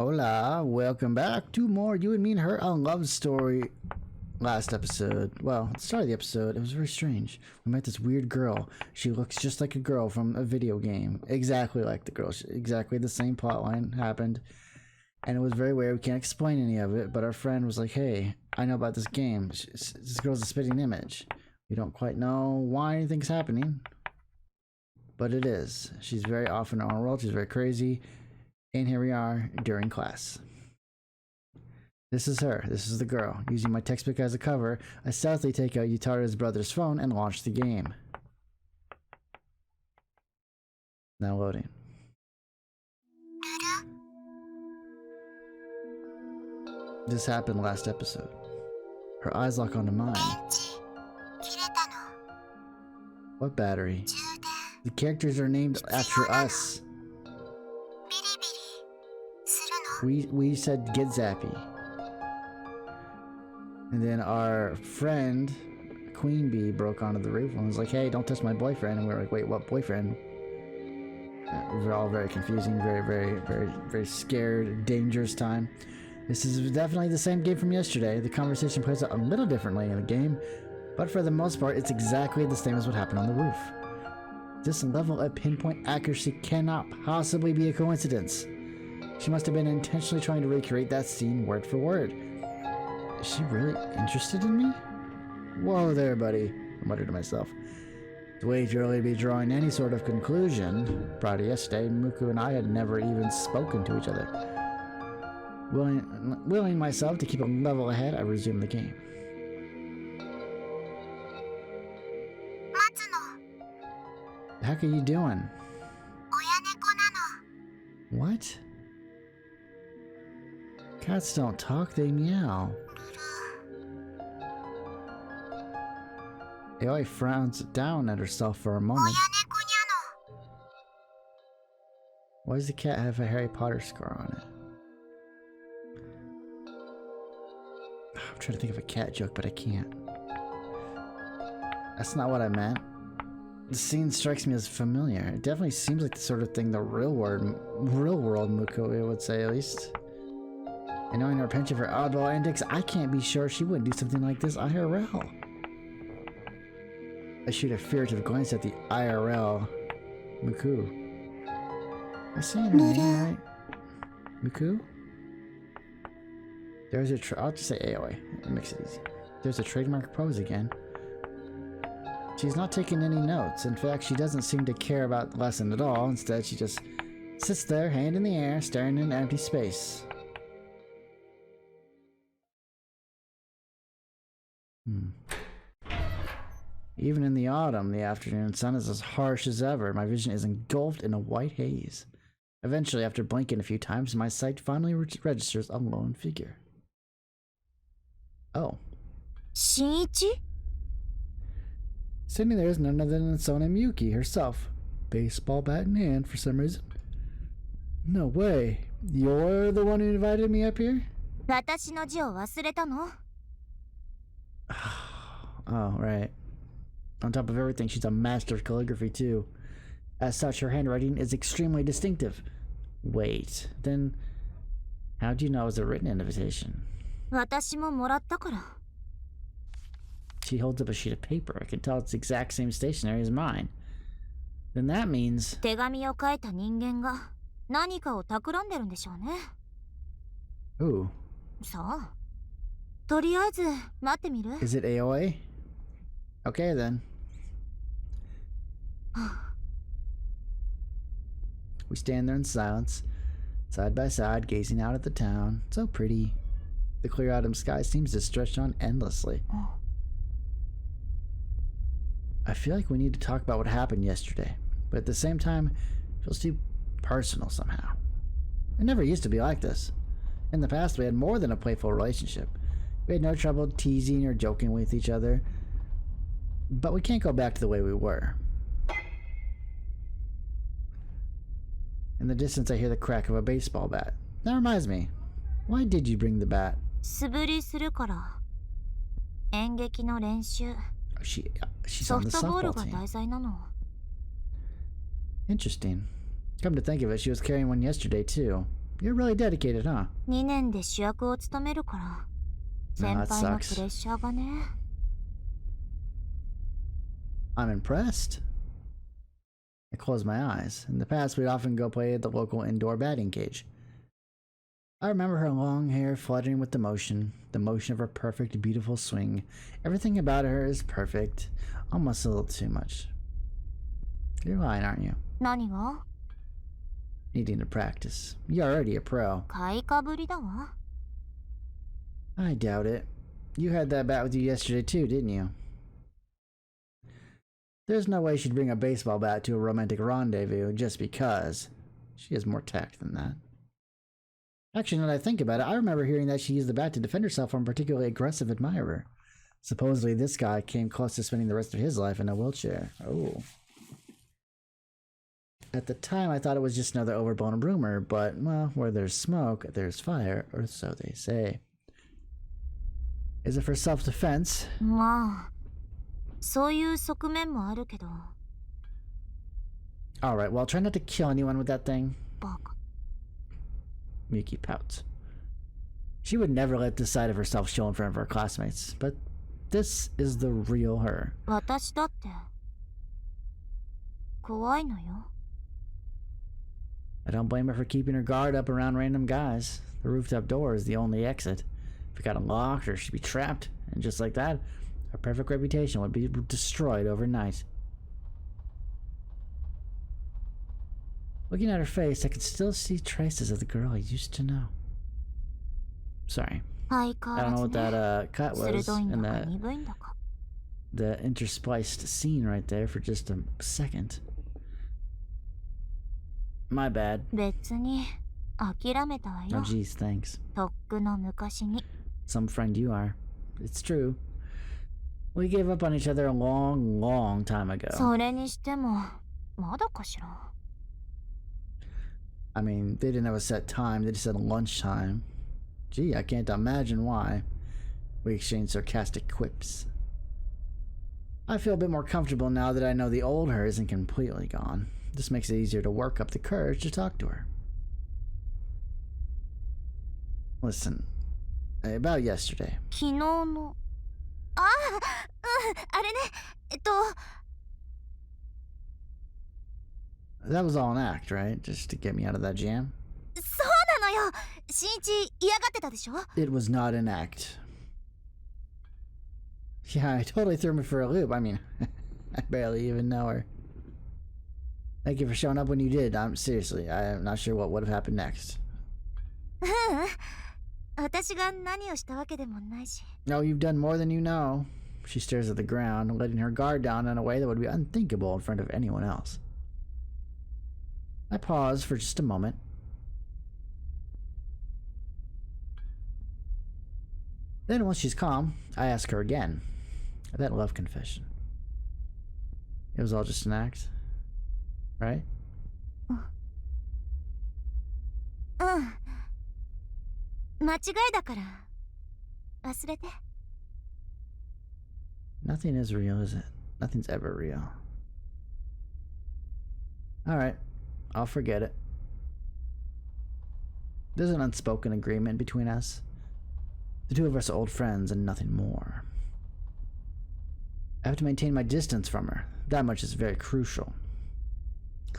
Hola, welcome back to more You and Me and Her, a love story. Last episode, well, at the start of the episode, it was very strange. We met this weird girl. She looks just like a girl from a video game. Exactly like the girl. Exactly the same plotline happened. And it was very weird. We can't explain any of it, but our friend was like, hey, I know about this game. This girl's a spitting image. We don't quite know why anything's happening, but it is. She's very off in her own world. She's very crazy. And here we are during class. This is her. This is the girl. Using my textbook as a cover, I stealthily take out Yutara's brother's phone and launch the game. Now loading. This happened last episode. Her eyes lock onto mine. What battery? The characters are named after us. We said get zappy. And then our friend, Queen Bee, broke onto the roof and was like, hey, don't touch my boyfriend. And we were like, wait, what boyfriend? We were all very confusing, very scared, dangerous time. This is definitely the same game from yesterday. The conversation plays out a little differently in the game, but for the most part, it's exactly the same as what happened on the roof. This level of pinpoint accuracy cannot possibly be a coincidence. She must have been intentionally trying to recreate that scene word for word. Is she really interested in me? Whoa there, buddy, I muttered to myself. It's way too early to be drawing any sort of conclusion. Prior to yesterday, Muku and I had never even spoken to each other. Willing myself to keep a level ahead, I resumed the game. The heck are you doing? What? Cats don't talk, they meow. Aoi frowns down at herself for a moment. Why does the cat have a Harry Potter scar on it? I'm trying to think of a cat joke, but I can't. That's not what I meant. The scene strikes me as familiar. It definitely seems like the sort of thing the real world Muko would say, at least. And knowing her penchant for oddball antics, I can't be sure she wouldn't do something like this IRL. I shoot a furtive glance at the IRL Muku. Am I saying her name right? Muku? There's a I'll just say Aoi. It makes it easy. There's a trademark pose again. She's not taking any notes. In fact, she doesn't seem to care about the lesson at all. Instead, she just sits there, hand in the air, staring into empty space. Even in the autumn, the afternoon sun is as harsh as ever. My vision is engulfed in a white haze. Eventually, after blinking a few times, my sight finally registers a lone figure. Oh. Shinichi? Sitting there is none other than Sona Miyuki herself. Baseball bat in hand for some reason. No way. You're the one who invited me up here? 私の字を忘れたの? Oh, right. On top of everything, she's a master of calligraphy, too. As such, her handwriting is extremely distinctive. Wait, then how'd you know it was a written invitation? 私ももらったから. She holds up a sheet of paper. I can tell it's the exact same stationery as mine. Then that means... 手紙を書いた人間が何かを企んでるんでしょうね. Ooh. さあ。とりあえず待ってみる? Is it Aoi? Okay, then. We stand there in silence, side by side, gazing out at the town. So pretty. The clear autumn sky seems to stretch on endlessly. I feel like we need to talk about what happened yesterday, but at the same time, it feels too personal somehow. It never used to be like this. In the past, we had more than a playful relationship. We had no trouble teasing or joking with each other, but we can't go back to the way we were. In the distance, I hear the crack of a baseball bat. That reminds me. Why did you bring the bat? 素振りするから。演劇の練習。She's ソ on フ the トボール softball が team. 題材なの。Interesting. Come to think of it, she was carrying one yesterday too. You're really dedicated, huh? 2年で主役を務めるから、先輩のプレッシャーがね。I'm impressed. I close my eyes. In the past, we'd often go play at the local indoor batting cage. I remember her long hair fluttering with the motion of her perfect, beautiful swing. Everything about her is perfect, almost a little too much. You're lying, aren't you? 何が? Needing to practice. You're already a pro. 買いかぶりだわ。I doubt it. You had that bat with you yesterday too, didn't you? There's no way she'd bring a baseball bat to a romantic rendezvous just because. She has more tact than that. Actually, now that I think about it, I remember hearing that she used the bat to defend herself from a particularly aggressive admirer. Supposedly, this guy came close to spending the rest of his life in a wheelchair. Oh. At the time, I thought it was just another overblown rumor, but, well, where there's smoke, there's fire, or so they say. Is it for self-defense? まあ、そういう側面もあるけど。Alright, well, try not to kill anyone with that thing. バカ。Miyuki pouts. She would never let this side of herself show in front of her classmates, but this is the real her. 私だって、怖いのよ。I don't blame her for keeping her guard up around random guys. The rooftop door is the only exit. If it got unlocked, or she'd be trapped, and just like that, her perfect reputation would be destroyed overnight. Looking at her face, I could still see traces of the girl I used to know. Sorry. I don't know what that cut was in that the interspliced scene right there for just a second. My bad. 別に諦めたわよ。Oh geez, thanks. とっくの昔に。Some friend you are. It's true. We gave up on each other a long, long time ago. それにしても、まだかしら。I mean, they didn't have a set time, they just said lunchtime. Gee, I can't imagine why. We exchanged sarcastic quips. I feel a bit more comfortable now that I know the old her isn't completely gone. This makes it easier to work up the courage to talk to her. Listen, about yesterday. 昨日の。ああ、あれね。That was all an act, right? Just to get me out of that jam? そうなのよ。新一嫌がってたでしょ? It was not an act. Yeah, it totally threw me for a loop. I mean, I barely even know her. Thank you for showing up when you did. Seriously, I'm not sure what would have happened next. 私が何をしたわけでもないし。No, you've done more than you know. She stares at the ground, letting her guard down in a way that would be unthinkable in front of anyone else. I pause for just a moment. Then, once she's calm, I ask her again. That love confession. It was all just an act, right? 間違いだから忘れて。Nothing is real, is it? Nothing's ever real. Alright, I'll forget it. There's an unspoken agreement between us. The two of us are old friends and nothing more. I have to maintain my distance from her. That much is very crucial.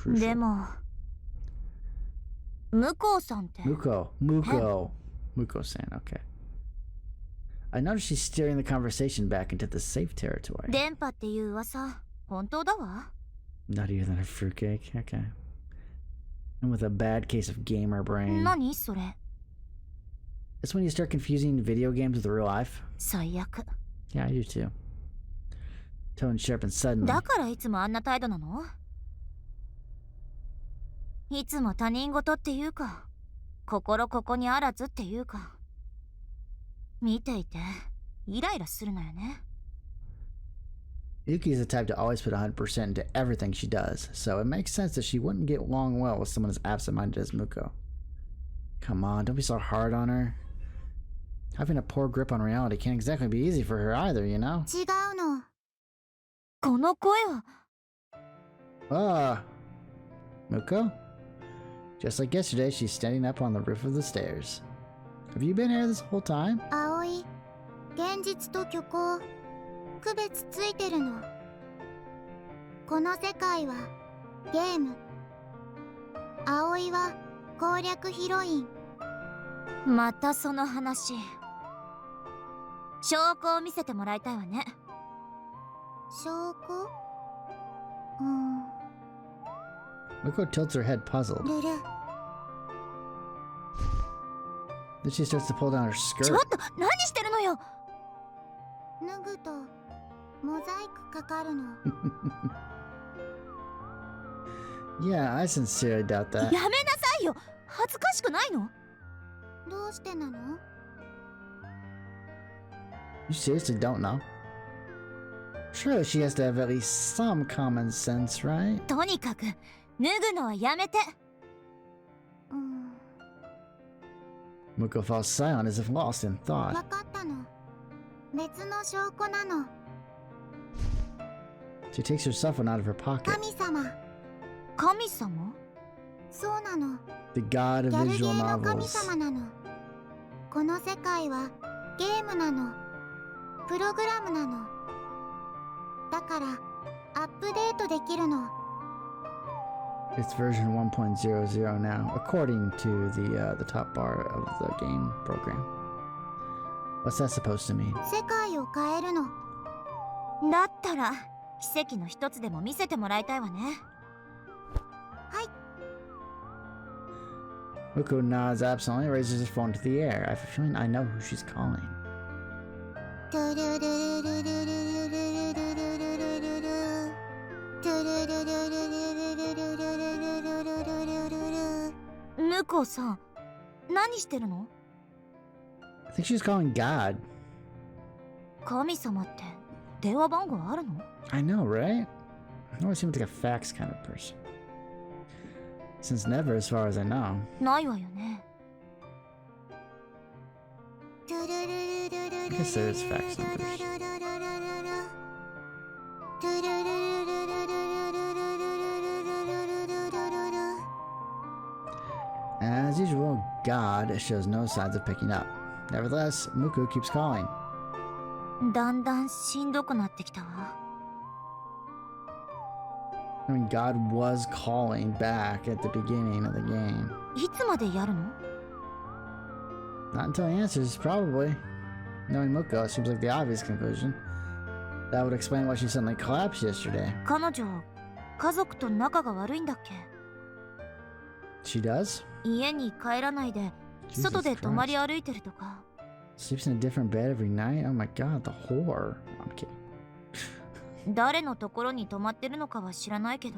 でも、向こうさんって。Muko-san, okay. I noticed she's steering the conversation back into the safe territory. 電波っていう噂、本当だわ。 Nuttier than a fruitcake, okay. And with a bad case of gamer brain. 何それ? It's when you start confusing video games with real life. 最悪。 Yeah, I do too. Tone sharpened suddenly. だからいつもあんな態度なの? いつも他人事っていうか、心ここにあらずっていうか、見ていてイライラするのよね。Yuki is the type to always put 100% into everything she does, so it makes sense that she wouldn't get along well with someone as absent-minded as Muko. Come on, don't be so hard on her. Having a poor grip on reality can't exactly be easy for her either, you know? 違うの。この声は。Ah, Muko? Just like yesterday, she's standing up on the roof of the stairs. Have you been here this whole time? 葵、現実と虚構、区別ついてるの。この世界はゲーム。葵は攻略ヒロイン。またその話。証拠を見せてもらいたいわね。証拠？Miko tilts her head, puzzled. ルル。Then she starts to pull down her skirt. ちょっと何してるのよ。脱ぐとモザイクかかるの。Yeah, I sincerely doubt that. やめなさいよ。恥ずかしくないの？どうしてなの？ You seriously don't know? Surely she has to have at least some common sense, right? とにかく脱ぐのはやめて。Miko falls silent as if lost in thought. わかったの。別の証拠なの。She takes her cell phone out of her pocket. 神様。神様？そうなの。 The god of ギャルゲ visual ーの神 novels. 様なの。この世界はゲームなの。プログラムなの。だからアップデートできるの。It's version 1.00 now, according to the top bar of the game program. What's that supposed to mean? 世界を変えるの。だったら奇跡の一つでも見せてもらいたいわね。はい。 Miko nods absently and raises her phone to the air. I have a feeling I know who she's calling. トゥルルルルルルルルルルルルルルトゥルルルルルルルルルルルルルル向こうさん、何してるの？ I think she's calling God. 神様って電話番号あるの？ I know, right? I always seem like a fax kind of person. Since never, as far as I know. ないわよね。 I guess there is fax numbers. As usual, God shows no signs of picking up. Nevertheless, Miko keeps calling. だんだんしんどくなってきたわ。 I mean, God was calling back at the beginning of the game. いつまでやるの？ Not until he answers, probably. Knowing Miko, it seems like the obvious conclusion. That would explain why she suddenly collapsed yesterday. 彼女、家族と仲が悪いんだっけ？ She does? 家に帰らないで、外で泊まり歩いてるとか。 Sleeps in a different bed every night? Oh my god, the whore. I'm kidding. 誰のところに泊まってるのかは知らないけど。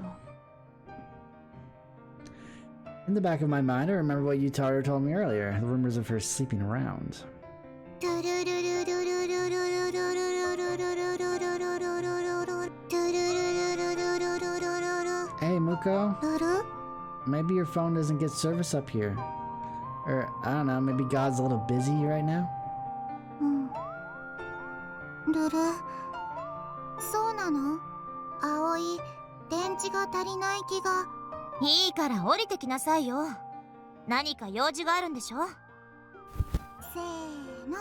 In the back of my mind, I remember what Yutaro told me earlier. The rumors of her sleeping around. Hey, Muko. Maybe your phone doesn't get service up here. Or, I don't know, maybe God's a little busy right now? ルル、そうなの？葵、電池が足りない気が。いいから降りてきなさいよ。何か用事があるんでしょ？せーの。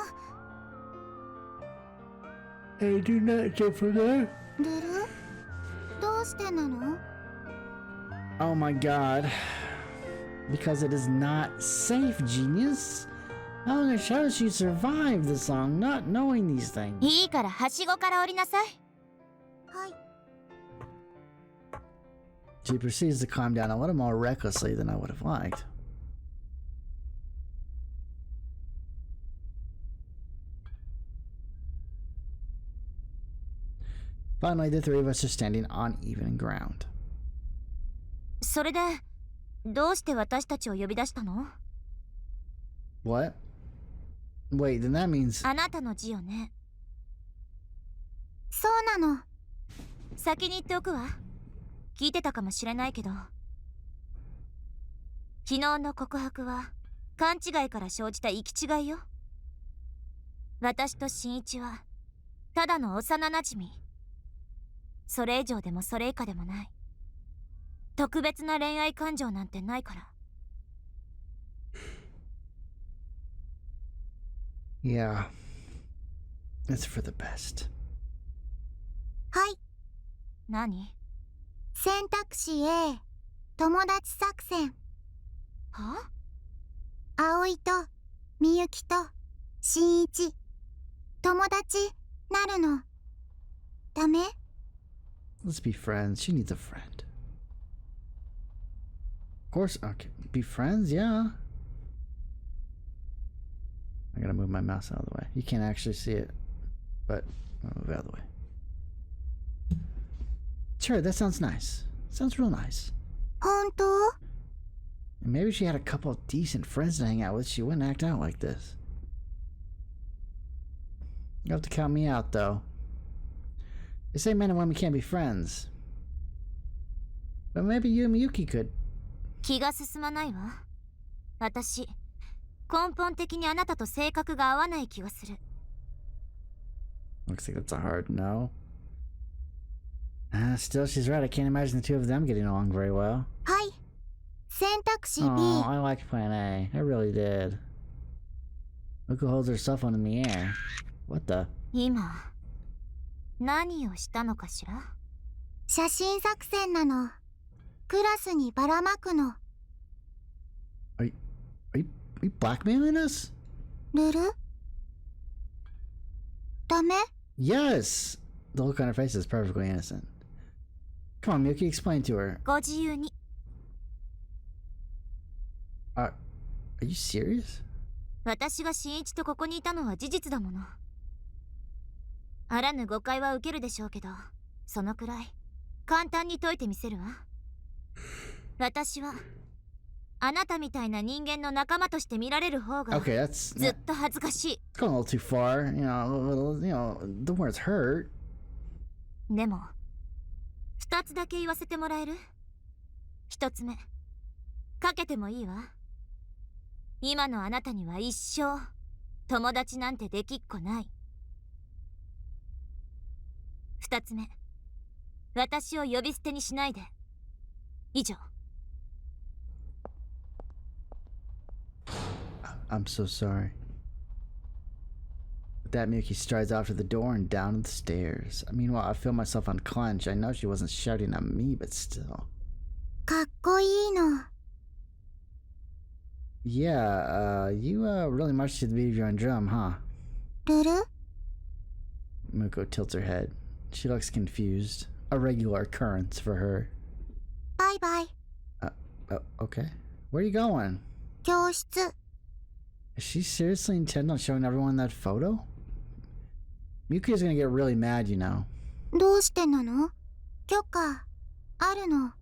Hey, do not jump from there. ルル、どうしてなの？ Oh my god. Because it is not safe, genius. How does she survive the song not knowing these things? いいからはしごから降りなさい。はい。 She proceeds to climb down a little more recklessly than I would have liked. Finally, the three of us are standing on even ground. それで、どうして私たちを呼び出したの？ What? Wait, then that means... あなたの字よね。そうなの。先に言っておくわ。聞いてたかもしれないけど。昨日の告白は勘違いから生じた行き違いよ。私と新一はただの幼なじみ。それ以上でもそれ以下でもない。特別な恋愛感情なんてないから。Yeah. It's for the best. はい。何？選択肢 A、友達作戦。は？葵と、みゆきと、しんいち。友達、なるの。ダメ？ Let's be friends. She needs a friend. Of course, okay. Be friends? Yeah. I gotta move my mouse out of the way. You can't actually see it, but I'll move it out of the way. Sure, that sounds nice. Sounds real nice. 本当？ Maybe she had a couple of decent friends to hang out with. She wouldn't act out like this. You have to count me out, though. They say men and women can't be friends. But maybe you and Miyuki could. 気が進まないわ。私、根本的にあなたと性格が合わない気がする。Looks like that's a hard no. Still, she's right. I can't imagine the two of them getting along very well. はい。選択肢 B。 Oh, I liked Plan A. I really did. Muko holds her cell phone in the air. What the? 今、何をしたのかしら？写真作戦なの。クラスにばらまくの。Are you blackmailing us? ルル？ダメ？ Yes! The look on her face is perfectly innocent. Come on, Miyuki, explain to her. ご自由に。Are you serious? 私が新一とここにいたのは事実だもの。あらぬ誤解は受けるでしょうけど、そのくらい簡単に解いてみせるわ。私はあなたみたいな人間の仲間として見られる方が Okay, that's ずっと恥ずかしい。It's going a little too far. The word's hurt. でも、二つだけ言わせてもらえる？一つ目、かけてもいいわ。今のあなたには一生友達なんてできっこない。二つ目、私を呼び捨てにしないで。以上。I'm so sorry. With that, Miyuki strides off to the door and down the stairs. Meanwhile, I feel myself unclench. I know she wasn't shouting at me, but still. かっこいいの。Yeah, you really marched to the beat of your own drum, huh? ルル？ Muko tilts her head. She looks confused. A regular occurrence for her. バイバイ。 Okay. Where are you going? 教室。 Is she seriously intent on showing everyone that photo? Miyuki is gonna get really mad, you know. どうしてなの？許可あるの。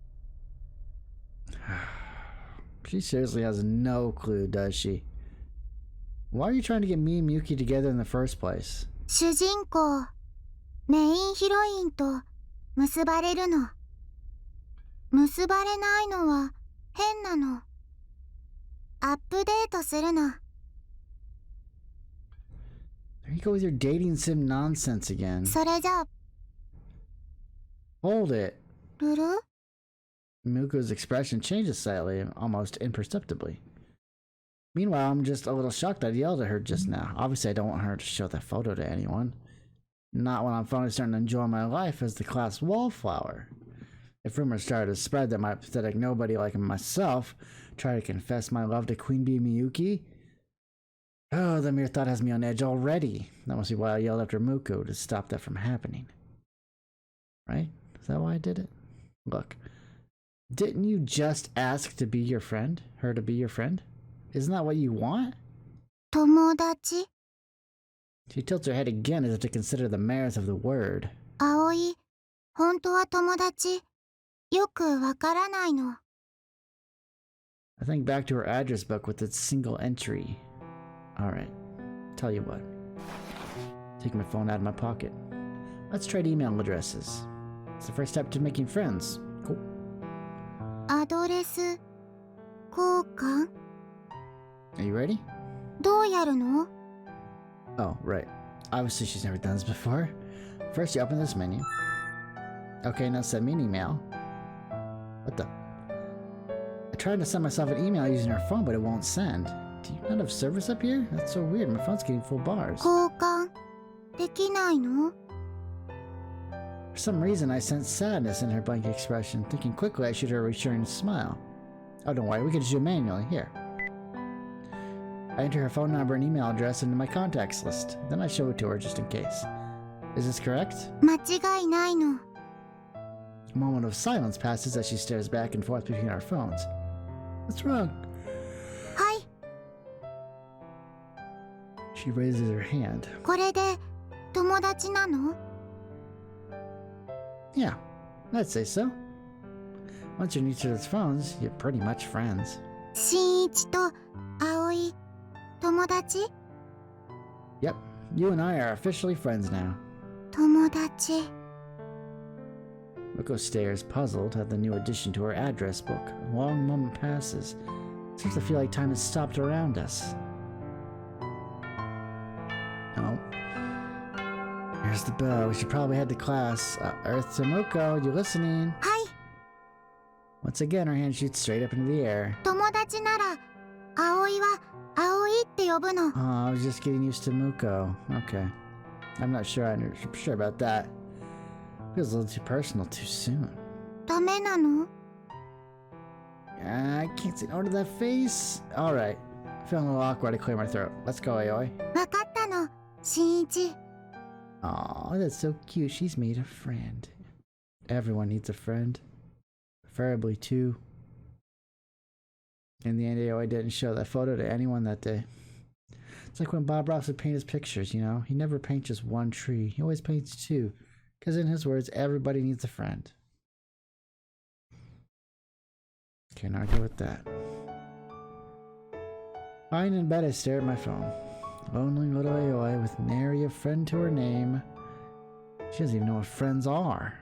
She seriously has no clue, does she? Why are you trying to get me and Miyuki together in the first place? 主人公、メインヒロインと結ばれるの。結ばれないのは変なの。アップデートするの。There you go with your dating sim nonsense again. それじゃあ、 Hold it. ルル？ Muko's expression changes slightly, almost imperceptibly. Meanwhile, I'm just a little shocked I yelled at her just now. Obviously, I don't want her to show that photo to anyone. Not when I'm finally starting to enjoy my life as the class wallflower. If rumors started to spread that my pathetic nobody like myself tried to confess my love to Queen Bee Miyuki, oh, the mere thought has me on edge already. That must be why I yelled after Muko to stop that from happening. Right? Is that why I did it? Look. Didn't you just ask to be your friend? Her to be your friend? Isn't that what you want? 友達？ She tilts her head again as if to consider the merits of the word. 葵、本当は友達？よくわからないの。I think back to her address book with its single entry. Alright, tell you what. Take my phone out of my pocket. Let's trade email addresses. It's the first step to making friends. Cool. アドレス交換？ Are you ready? どうやるの？ Oh, right. Obviously she's never done this before. First you open this menu. Okay, now send me an email. What the? I tried to send myself an email using her phone, but it won't send. Do you not have service up here? That's so weird. My phone's getting full bars. 交換できないの？ For some reason, I sensed sadness in her blank expression, thinking quickly I should her reassuring smile. Oh, don't worry, we can just do it manually. Here. I enter her phone number and email address into my contacts list. Then I show it to her just in case. Is this correct? 間違いないの。 A moment of silence passes as she stares back and forth between our phones. What's wrong? はい、 She raises her hand. これで友達なの？ Yeah, I'd say so. Once you're in each other's phones, you're pretty much friends. 新一と葵、友達？ Yep, you and I are officially friends now. 友達。 Miko stares, puzzled, at the new addition to her address book. A long moment passes. Seems to feel like time has stopped around us. Oh. Here's the bell. We should probably head to class. Earth to Miko, you listening? はい、 Once again, her hand shoots straight up into the air. 友達なら葵は葵って呼ぶの。 Oh, I was just getting used to Miko. Okay. I'm not sure I'm sure about that. Feels a little too personal too soon. ダメなの？ I can't say no to that face. Alright. Feeling a little awkward, I clear my throat. Let's go, Aoi. わかったの、新一。 Aw, that's so cute. She's made a friend. Everyone needs a friend. Preferably two. In the end, Aoi didn't show that photo to anyone that day. It's like when Bob Ross would paint his pictures, you know? He never paints just one tree. He always paints two. Because in his words, everybody needs a friend. Can't argue with that. Lying in bed, I stare at my phone. Lonely little Aoi with nary a friend to her name. She doesn't even know what friends are.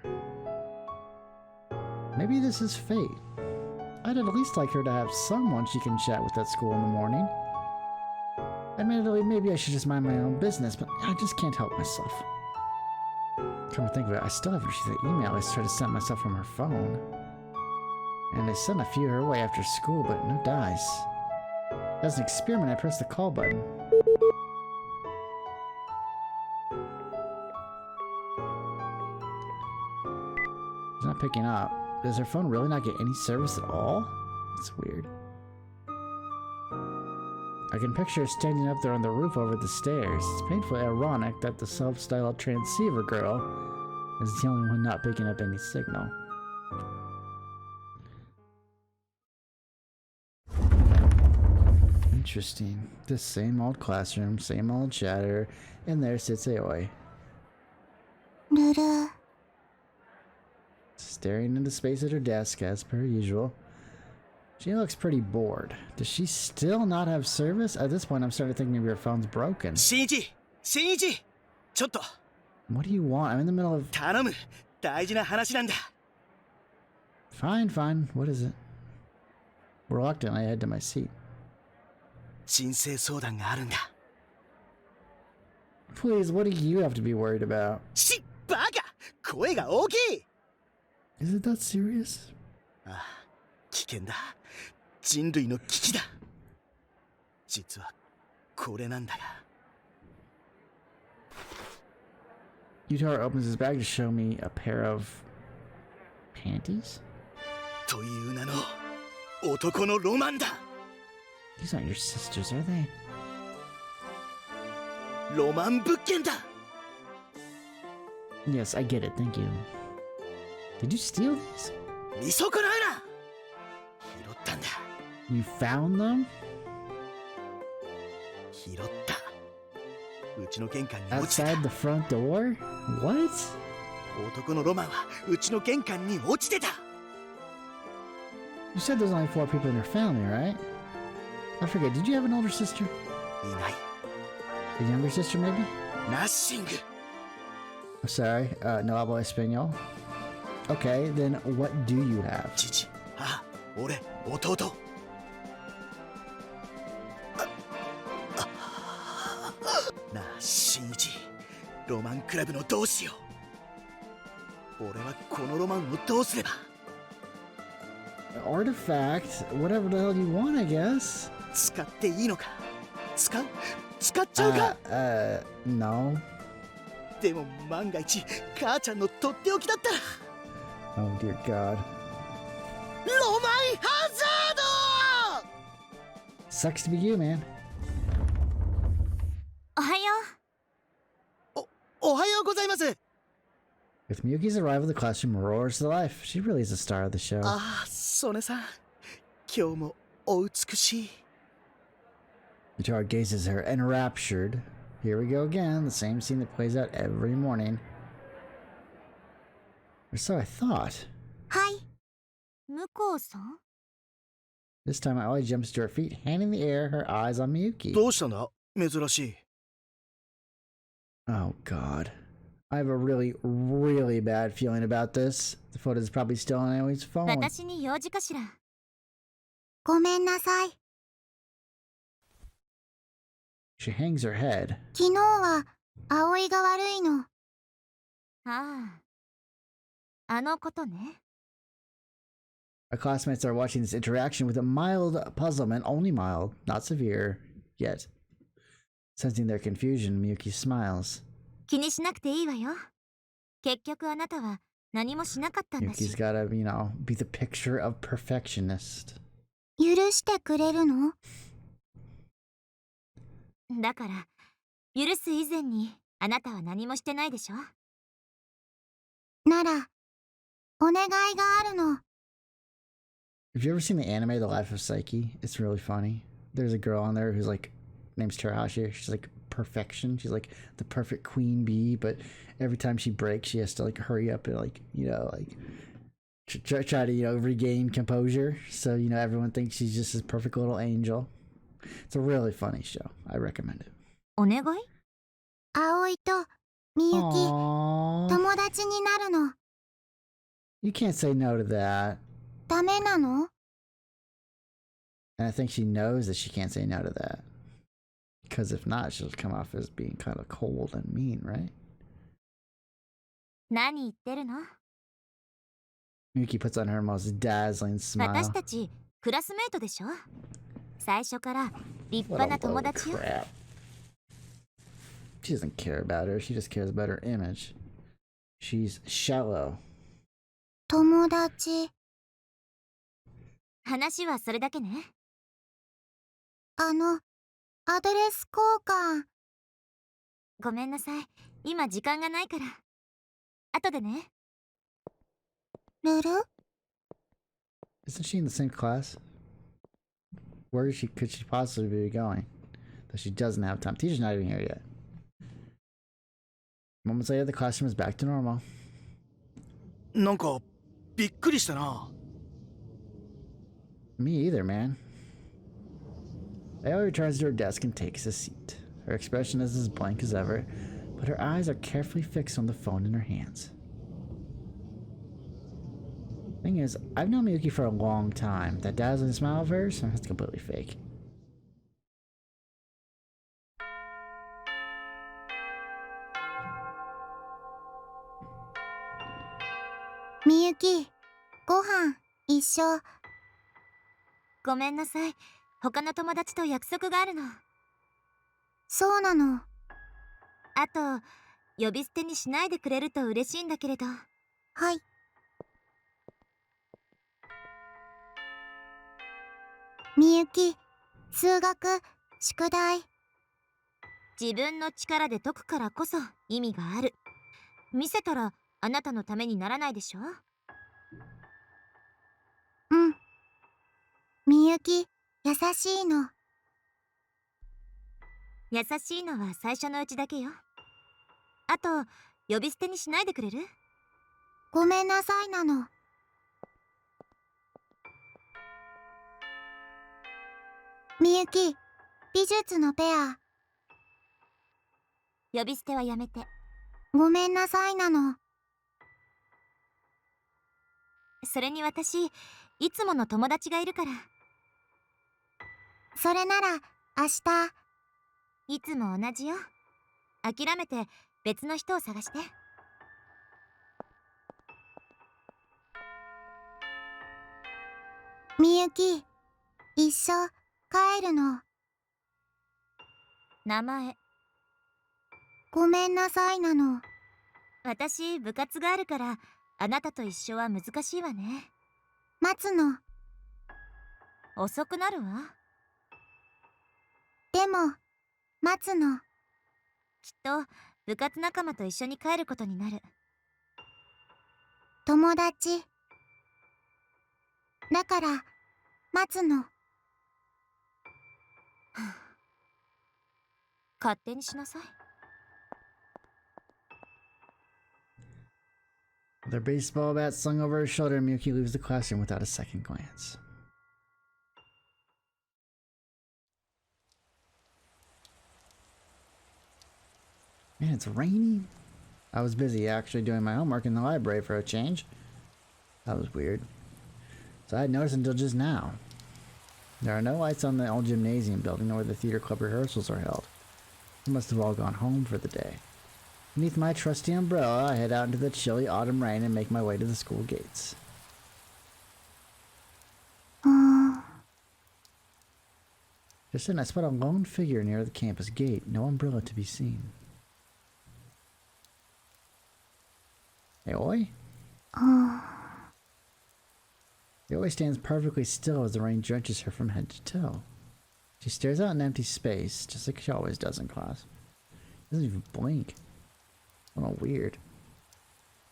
Maybe this is fate. I'd at least like her to have someone she can chat with at school in the morning. Admittedly, maybe I should just mind my own business, but I just can't help myself. Come to think of it, I still haven't received the email I tried to send myself from her phone. And I sent a few her way after school, but no dice. As an experiment, I pressed the call button. She's not picking up. Does her phone really not get any service at all? That's weird. I can picture her standing up there on the roof over the stairs. It's painfully ironic that the self-styled transceiver girl is the only one not picking up any signal. Interesting. The same old classroom, same old chatter, and there sits Aoi. ルル、 Staring into space at her desk as per usual. She looks pretty bored. Does she still not have service? At this point, I'm starting to think maybe her phone's broken. Shinichi! Shinichi! ちょっと What do you want? I'm in the middle of... 頼む大事な話なんだ Fine, fine. What is it? Reluctantly, I head to my seat. 申請相談があるんだ Please, what do you have to be worried about? バカ声が大きい Is it that serious? ああ危険だ人類の危機だ実はこれなんだが Utara opens his bag to show me a pair of... panties? という名の男のロマンだ These aren't your sisters, are they? ロマン物件だ Yes, I get it. Thank you. Did you steal these? 見損なうな拾ったんだ You found them? 拾ったうちの玄関に落ちてた Outside the front door? What? 男のロマンはうちの玄関に落ちてた You said there's only 4 people in your family, right? I forget, did you have an older sister? いない A younger sister, maybe? ナッシング I'm sorry, no hablo español. Okay, then what do you have? 父母俺弟なあ新一ロマンクラブのどうしよう俺はこのロマンをどうすれば Artifact? Whatever the hell you want, I guess. 使っていいのか？使っちゃうか？ No. でも万が一母ちゃんのとっておきだったら。 Oh dear God. ロマンハザード Sucks to be you, man. おはよおはようございます。 With Miyuki's arrival, the classroom roars to life. She really is the star of the show. ああ、曽根さん、今日もお美しい。 Utara gazes at her enraptured. Here we go again, the same scene that plays out every morning. Or so I thought. はい。う。向こうさん？ This time Aoi jumps to her feet, hand in the air, her eyes on Miyuki. どうしたんだ？珍しい。 Oh God. I have a really, really bad feeling about this. The photo is probably still on Aoi's phone. 私に用事かしら？ごめんなさい。 She hangs her head. 昨日は葵が悪いの。ああ、あのことね。Our classmates are watching this interaction with a mild puzzlement, only mild, not severe, yet. Sensing their confusion, Miyuki smiles. 気にしなくていいわよ。結局あなたは何もしなかったんだ Miyuki's し。 gotta, be the picture of perfectionist. 許してくれるの？だから許す以前にあなたは何もしてないでしょ。なら、お願いがあるの。 Have you ever seen the anime The Life of Psyche? It's really funny. There's a girl on there who's like, name's Terahashi. She's like perfection. She's like the perfect queen bee, but every time she breaks, she has to like hurry up and like, try to, regain composure. So, everyone thinks she's just this perfect little angel. It's a really funny show. I recommend it. お願い？葵とみゆき、 Aww. 友達になるの。 You can't say no to that. ダメなの？ And I think she knows that she can't say no to that. Because if not, she'll come off as being kind of cold and mean, right? 何言ってるの？ Miyuki puts on her most dazzling 私 smile. たちクラスメートでしょ。最初から立 What 派 a な load 友 of 達よ。 crap. She doesn't care about her. She just cares about her image. She's shallow. 友達。話はそれだけね。アドレス交換。ごめんなさい。今時間がないから。後でね。ルル？ Isn't she in the same class? Where could she possibly be going? Though she doesn't have time. Teacher's not even here yet. Moments later, the classroom is back to normal. なんかびっくりしたな。 Me either, man. Aoi returns to her desk and takes a seat. Her expression is as blank as ever, but her eyes are carefully fixed on the phone in her hands. Thing is, I've known Miyuki for a long time. That dazzling smile of hers, that's completely fake. みゆき、ご飯一緒。ごめんなさい。他の友達と約束があるの。そうなの。あと、呼び捨てにしないでくれると嬉しいんだけれど。はい。みゆき、数学、宿題。自分の力で解くからこそ意味がある。見せたらあなたのためにならないでしょ。うん。みゆき、優しいの。優しいのは最初のうちだけよ。あと、呼び捨てにしないでくれる？ごめんなさいなの。みゆき、美術のペア。呼び捨てはやめて。ごめんなさいなの。それに私、いつもの友達がいるから。それなら、明日。いつも同じよ。諦めて別の人を探して。みゆき、一緒、帰るの。名前。ごめんなさいなの。私部活があるからあなたと一緒は難しいわね。待つの。遅くなるわ。でも待つの。きっと部活仲間と一緒に帰ることになる。友達だから待つの。勝手にしなさい。With her baseball bat slung over her shoulder, Miyuki leaves the classroom without a second glance. Man, it's raining. I was busy actually doing my homework in the library for a change. That was weird. So I hadn't noticed until just now. There are no lights on the old gymnasium building where the theater club rehearsals are held. They must have all gone home for the day. Beneath my trusty umbrella, I head out into the chilly autumn rain and make my way to the school gates. Just then, I spot a lone figure near the campus gate. No umbrella to be seen. Aoi? Aoi stands perfectly still as the rain drenches her from head to toe. She stares out in empty space, just like she always does in class. Doesn't even blink. Oh, weird.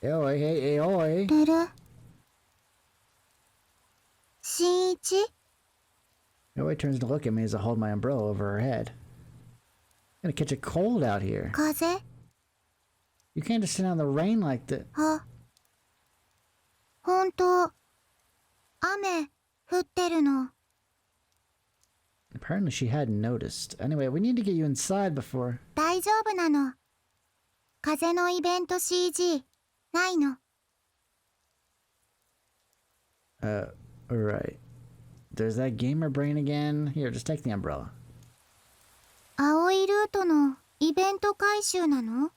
Aoi, hey, Aoi. ルル新一 Aoi turns to look at me as I hold my umbrella over her head. I'm gonna catch a cold out here. 風 You can't just sit out in the rain like that. あ本当雨降ってるの。 Apparently she hadn't noticed. Anyway, we need to get you inside before... 大丈夫なの。風のイベント CG ないの。 Alright. There's that gamer brain again. Here, just take the umbrella. 青いルートのイベント回収なの？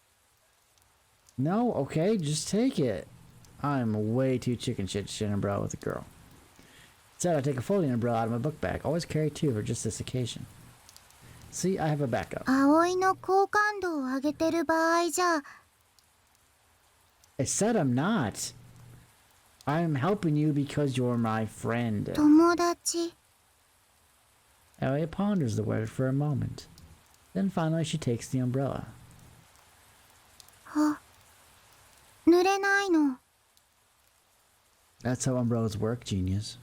No, okay, just take it. I'm way too chicken shit to share an umbrella with a girl. Instead, I take a folding umbrella out of my book bag. Always carry two for just this occasion. See, I have a backup. 葵の好感度を上げてる場合じゃ。 I said I'm not. I'm helping you because you're my friend. 友達 Elliot ponders the word for a moment. Then finally she takes the umbrella. あ濡れないの。 That's how umbrellas work, genius.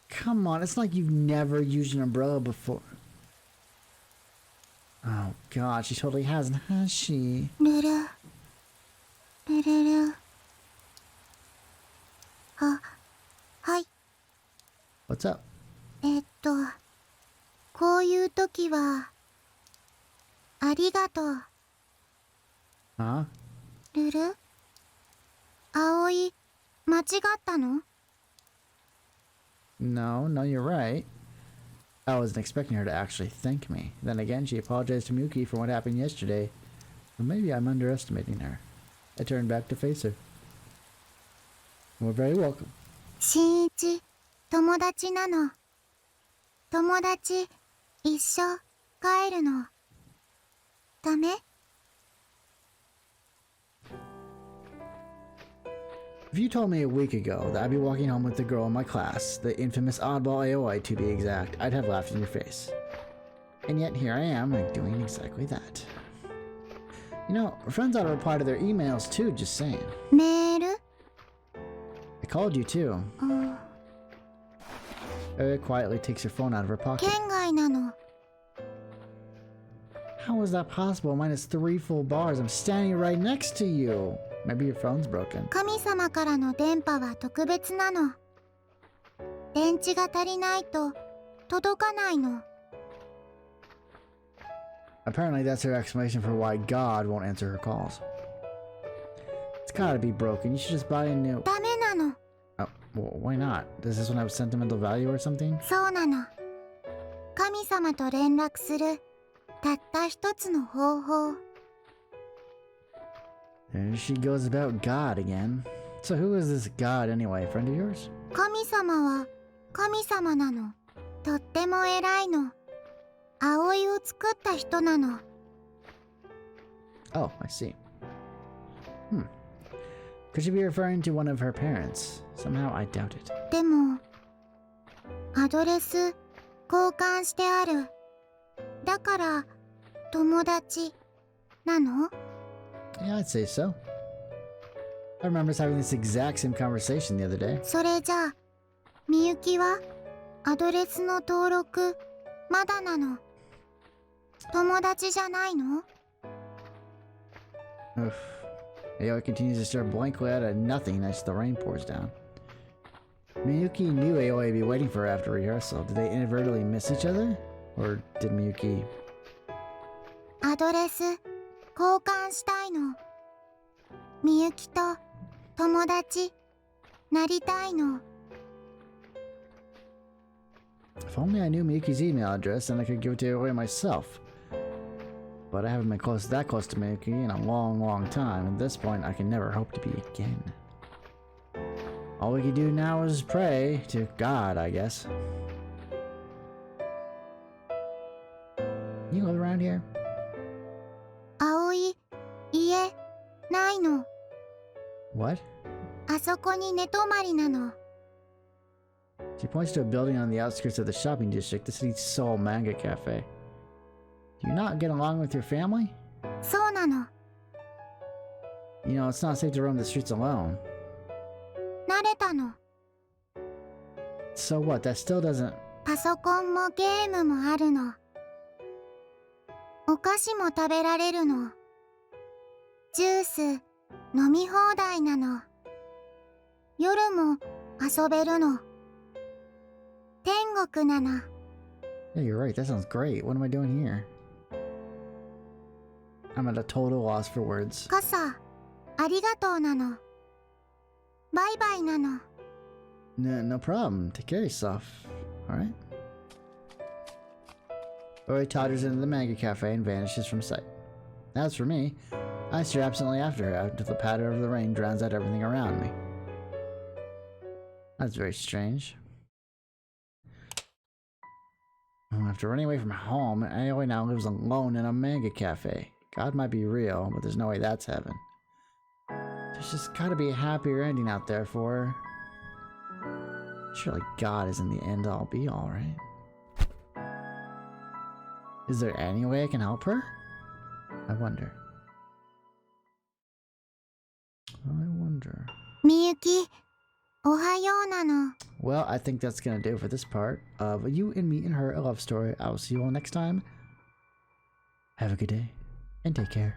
Come on, it's like you've never used an umbrella before. Oh god, she totally hasn't, has she? ルルルルルあはい What's up? こういう時はありがとう Huh? ルル葵間違ったの？ No, you're right. I wasn't expecting her to actually thank me. Then again, she apologized to Miyuki for what happened yesterday. Or maybe I'm underestimating her. I turned back to face her. You're very welcome. 新一友達なの。友達一緒帰るの。ダメ？ If you told me a week ago that I'd be walking home with the girl in my class, the infamous oddball Aoi to be exact, I'd have laughed in your face. And yet here I am, like, doing exactly that. You know, friends ought to reply to their emails too, just saying. メール？ I called you too. うん。 Aoi quietly takes her phone out of her pocket. 県外なの。 How is that possible? Minus 3 full bars. I'm standing right next to you. Maybe your phone's broken. 神様からの電波は特別なの。電池が足りないと届かないの。 Apparently that's her explanation for why God won't answer her calls. It's gotta be broken. You should just buy a new... ダメなの。 Oh, well, why not? Does this one have sentimental value or something? そうなの。神様と連絡するたった一つの方法。 There she goes about God again. So who is this God anyway? Friend of yours? 神様は神様なの。とっても偉いの。葵を作った人なの。 Oh, I see. Could she be referring to one of her parents? Somehow I doubt it. でもアドレス交換してある。だから友達なの？ Yeah, I'd say so. I remember us having this exact same conversation the other day. それじゃあみゆきはアドレスの登録まだなの？友達じゃないの？ Oof. Aoi continues to stare blankly out at nothing as the rain pours down. Miyuki knew Aoi would be waiting for her after rehearsal. Did they inadvertently miss each other? Or did Miyuki... アドレス交換したいの。みゆきと友達なりたいの。 If only I knew Miyuki's email address, then I could give it to Aoi myself. But I haven't been that close to Miyuki in a long, long time. At this point, I can never hope to be again. All we can do now is pray to God, I guess. You live around here? 葵、家ないの。 What? あそこに寝泊まりなの。 She points to a building on the outskirts of the shopping district, the city's sole manga cafe. Do you not get along with your family? そうなの。 You know, it's not safe to roam the streets alone. 慣れたの。 So what? That still doesn't... パソコンもゲームもあるの。お菓子も食べられるの。ジュース飲み放題なの。夜も遊べるの。天国なの。 Yeah, you're right. That sounds great. What am I doing here? I'm at a total loss for words. 傘ありがとうなの。バイバイなの。 No problem. Take care of yourself. Alright? Oi totters into the manga cafe and vanishes from sight. As for me, I stare absently after her until the patter of the rain drowns out everything around me. That's very strange. After running away from home, Aoi now lives alone in a manga cafe. God might be real, but there's no way that's heaven. There's just gotta be a happier ending out there for her. Surely God isn't the end all be all, right? Is there any way I can help her? I wonder.みゆき、おはようなの。 Well, I think that's gonna do it for this part of You and Me and Her, a love story. I will see you all next time. Have a good day, and take care.